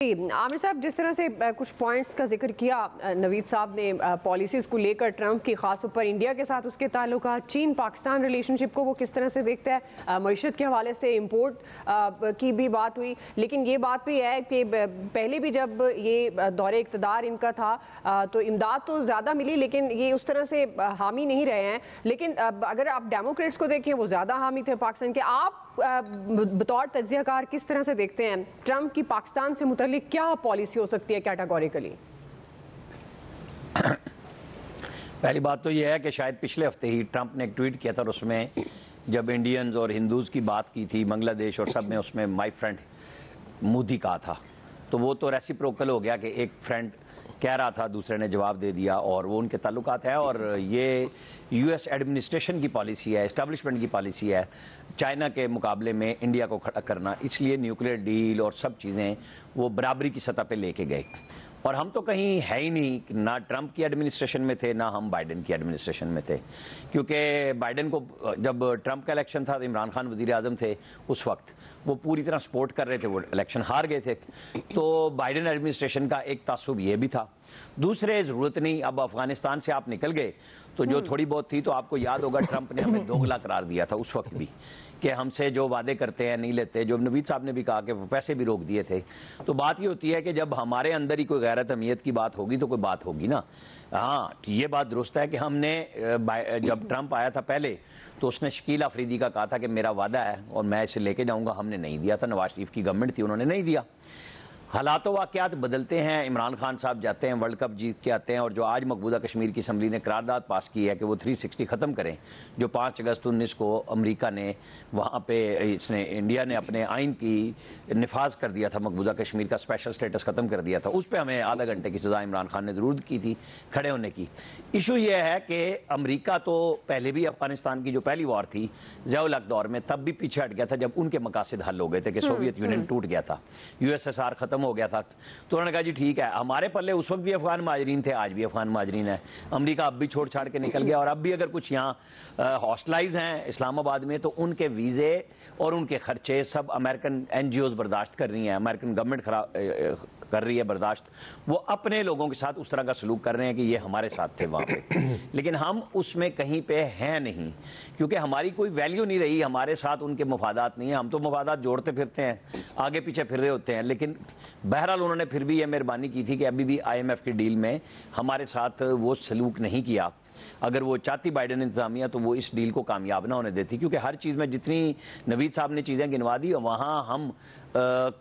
عامر صاحب، جس طرح سے کچھ پوائنٹس کا ذکر کیا نوید صاحب نے پالیسیز کو لے کر ٹرمپ کی، خاص طور پر انڈیا کے ساتھ اس کے تعلقات، چین پاکستان ریلیشن شپ کو وہ کس طرح سے دیکھتا ہے، معیشت کے حوالے سے امپورٹ کی بھی بات ہوئی، لیکن یہ بات بھی ہے کہ پہلے بھی جب یہ دور اقتدار ان کا تھا تو امداد تو زیادہ ملی، لیکن یہ اس طرح سے حامی نہیں رہے ہیں. لیکن اگر آپ ڈیموکریٹس کو دیکھیں وہ زیادہ حامی تھے پاکستان کے. آپ بطور تجزیہ کار کس طرح سے دیکھتے ہیں ٹرمپ کی پاکستان سے متعلق کیا پالیسی ہو سکتی ہے کیٹاگوریکلی؟ پہلی بات تو یہ ہے کہ شاید پچھلے ہفتے ہی ٹرمپ نے ایک ٹویٹ کیا تھا اور اس میں جب انڈینز اور ہندوز کی بات کی تھی، بنگلہ دیش اور سب میں، اس میں مائی فرینڈ مودی کہا تھا. تو وہ تو ریسیپروکل ہو گیا کہ ایک فرینڈ کہہ رہا تھا، دوسرے نے جواب دے دیا، اور وہ ان کے تعلقات ہیں. اور یہ یو ایس ایڈمنسٹریشن کی پالیسی ہے، اسٹیبلشمنٹ کی پالیسی ہے چائنا کے مقابلے میں انڈیا کو کھڑا کرنا. اس لیے نیوکلیر ڈیل اور سب چیزیں وہ برابری کی سطح پہ لے کے گئے. اور ہم تو کہیں ہے ہی نہیں، نہ ٹرمپ کی ایڈمنسٹریشن میں تھے، نہ ہم بائیڈن کی ایڈمنسٹریشن میں تھے. کیونکہ بائیڈن کو جب ٹرمپ کا الیکشن تھا تو عمران خان وزیر اعظم تھے اس وقت، وہ پوری طرح سپورٹ کر رہے تھے، وہ الیکشن ہار گئے تھے. تو بائیڈن ایڈمنسٹریشن کا ایک تعصب یہ بھی تھا. دوسرے ضرورت نہیں، اب افغانستان سے آپ نکل گئے تو جو تھوڑی بہت تھی، تو آپ کو یاد ہوگا ٹرمپ نے ہمیں دوگلا قرار دیا تھا اس وقت بھی، کہ ہم سے جو وعدے کرتے ہیں نہیں لیتے. جو نوید صاحب نے بھی کہا کہ پیسے بھی روک دیے تھے. تو بات یہ ہوتی ہے کہ جب ہمارے اندر ہی کوئی غیرت اہمیت کی بات ہوگی تو کوئی بات ہوگی نا. ہاں، یہ بات درست ہے کہ ہم نے جب ٹرمپ آیا تھا پہلے تو اس نے شکیل آفریدی کا کہا تھا کہ میرا وعدہ ہے اور میں اسے لے کے جاؤں گا. ہم نے نہیں دیا تھا. نواز شریف کی گورنمنٹ تھی، انہوں نے نہیں دیا. حالات و واقعات بدلتے ہیں. عمران خان صاحب جاتے ہیں، ورلڈ کپ جیت کے آتے ہیں، اور جو آج مقبوضہ کشمیر کی اسمبلی نے قرارداد پاس کی ہے کہ وہ 360 ختم کریں، جو 5 اگست 19 کو امریکہ نے وہاں پہ انڈیا نے اپنے آئین کی نفاذ کر دیا تھا، مقبوضہ کشمیر کا اسپیشل سٹیٹس ختم کر دیا تھا. اس پہ ہمیں آدھا گھنٹے کی سزا عمران خان نے ضرور کی تھی کھڑے ہونے کی. ایشو یہ ہے کہ امریکہ تو پہلے بھی افغانستان کی جو پہلی وار تھی ضیاء الحق دور میں، تب بھی پیچھے ہٹ گیا تھا جب ان کے مقاصد حل ہو گئے تھے کہ سوویت یونین ٹوٹ گیا تھا، USSR ختم ہو گیا تھا. تو انہوں نے کہا جی ٹھیک ہے، ہمارے پلے اس وقت بھی افغان مہاجرین تھے، آج بھی افغان مہاجرین ہیں. امریکہ اب بھی چھوڑ چھاڑ کے نکل گیا، اور اب بھی اگر کچھ یہاں ہاسٹلائز ہیں اسلام آباد میں تو ان کے ویزے اور ان کے خرچے سب امریکن NGOز برداشت کر رہی ہیں، امریکن گورنمنٹ کر رہی ہے برداشت. وہ اپنے لوگوں کے ساتھ اس طرح کا سلوک کر رہے ہیں کہ یہ ہمارے ساتھ تھے وہاں پہ. لیکن ہم اس میں کہیں پہ ہیں نہیں، کیونکہ ہماری کوئی ویلیو نہیں رہی. ہمارے ساتھ ان کے مفادات نہیں ہیں. ہم تو مفادات جوڑتے پھرتے ہیں، آگے پیچھے پھر رہے ہوتے ہیں. لیکن بہرحال انہوں نے پھر بھی یہ مہربانی کی تھی کہ ابھی بھی IMF کی ڈیل میں ہمارے ساتھ وہ سلوک نہیں کیا. اگر وہ چاہتی بائیڈن انتظامیہ تو وہ اس ڈیل کو کامیاب نہ ہونے دیتی، کیونکہ ہر چیز میں جتنی نوید صاحب نے چیزیں گنوا دی وہاں ہم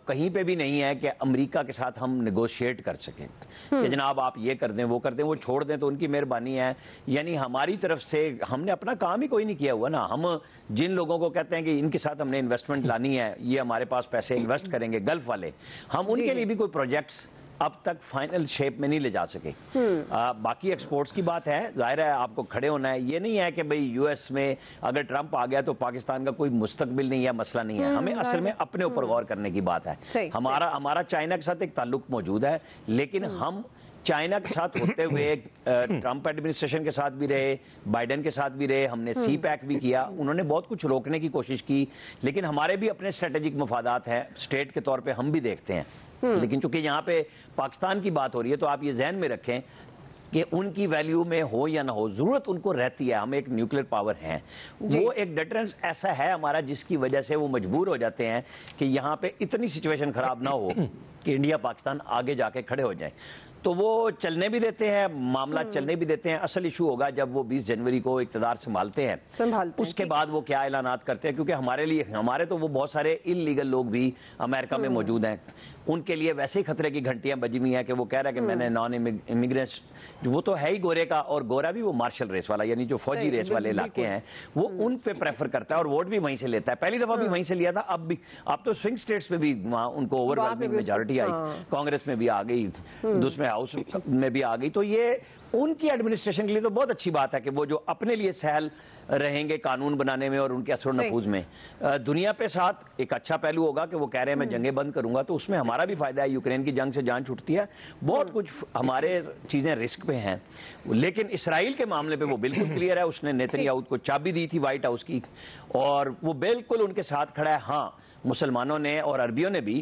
کہیں پہ بھی نہیں ہے کہ امریکہ کے ساتھ ہم نیگوشیٹ کر سکیں کہ جناب آپ یہ کر دیں وہ کر دیں، وہ چھوڑ دیں تو ان کی مہربانی ہے. یعنی ہماری طرف سے ہم نے اپنا کام ہی کوئی نہیں کیا ہوا نا. ہم جن لوگوں کو کہتے ہیں کہ ان کے ساتھ ہم نے انویسٹمنٹ لانی ہے، یہ ہمارے پاس پیسے انویسٹ کریں گے گلف والے، ہم ان کے لیے بھی کوئی پروجیکٹس اب تک فائنل شیپ میں نہیں لے جا سکے. باقی ایکسپورٹس کی بات ہے، ظاہر ہے آپ کو کھڑے ہونا ہے. یہ نہیں ہے کہ بھئی US میں اگر ٹرمپ آ گیا تو پاکستان کا کوئی مستقبل نہیں ہے، مسئلہ نہیں ہے. ہمیں اصل میں اپنے اوپر غور کرنے کی بات ہے. ہمارا چائنا کے ساتھ ایک تعلق موجود ہے، لیکن ہم چائنا کے ساتھ ہوتے ہوئے ٹرمپ ایڈمنسٹریشن کے ساتھ بھی رہے، بائیڈن کے ساتھ بھی رہے، ہم نے سی پیک بھی کیا. انہوں نے بہت کچھ روکنے کی کوشش کی، لیکن ہمارے بھی اپنے اسٹریٹجک مفادات ہیں اسٹیٹ کے طور پہ، ہم بھی دیکھتے ہیں. لیکن چونکہ یہاں پہ پاکستان کی بات ہو رہی ہے تو آپ یہ ذہن میں رکھیں کہ ان کی ویلیو میں ہو یا نہ ہو، ضرورت ان کو رہتی ہے. ہم ایک نیوکلیر پاور ہیں، وہ ایک ڈیٹرنس ایسا ہے ہمارا جس کی وجہ سے وہ مجبور ہو جاتے ہیں کہ یہاں پہ اتنی سچویشن خراب نہ ہو کہ انڈیا پاکستان آگے جا کے کھڑے ہو جائیں. تو وہ چلنے بھی دیتے ہیں، معاملات چلنے بھی دیتے ہیں. اصل ایشو ہوگا جب وہ 20 جنوری کو اقتدار سنبھالتے ہیں، اس کے بعد وہ کیا اعلانات کرتے ہیں. کیونکہ ہمارے تو وہ بہت سارے انلیگل لوگ بھی امریکہ میں موجود ہیں، ان کے لیے ویسے ہی خطرے کی گھنٹیاں بجی ہوئی ہیں کہ وہ کہہ رہا ہے کہ میں نے نان امیگرینٹس، وہ تو ہے ہی گورے کا، اور گورا بھی وہ مارشل ریس والا، یعنی جو فوجی ریس والے علاقے ہیں وہ ان پہ پریفر کرتا ہے اور ووٹ بھی وہیں سے لیتا ہے. پہلی دفعہ بھی وہیں سے لیا تھا، اب تو سوئنگ سٹیٹس میں بھی وہاں ان کو اوور ویلمنگ میجارٹی آئی، کانگریس میں بھی آ گئی، دوسرے ہاؤس میں بھی آ گئی. تو یہ ان کی ایڈمنسٹریشن کے لیے تو بہت اچھی بات ہے کہ وہ جو اپنے لیے سہل رہیں گے قانون بنانے میں اور ان کے اثر و نفوذ میں. دنیا پہ ساتھ ایک اچھا پہلو ہوگا کہ وہ کہہ رہے ہیں میں جنگیں بند کروں گا، تو اس میں ہمارا بھی فائدہ ہے. یوکرین کی جنگ سے جان چھوٹتی ہے، بہت کچھ ہمارے چیزیں رسک پہ ہیں. لیکن اسرائیل کے معاملے پہ وہ بالکل کلیئر ہے. اس نے نیتن یاہو کو چابی دی تھی وائٹ ہاؤس کی، اور وہ بالکل ان کے ساتھ کھڑا ہے. ہاں، مسلمانوں نے اور عربیوں نے بھی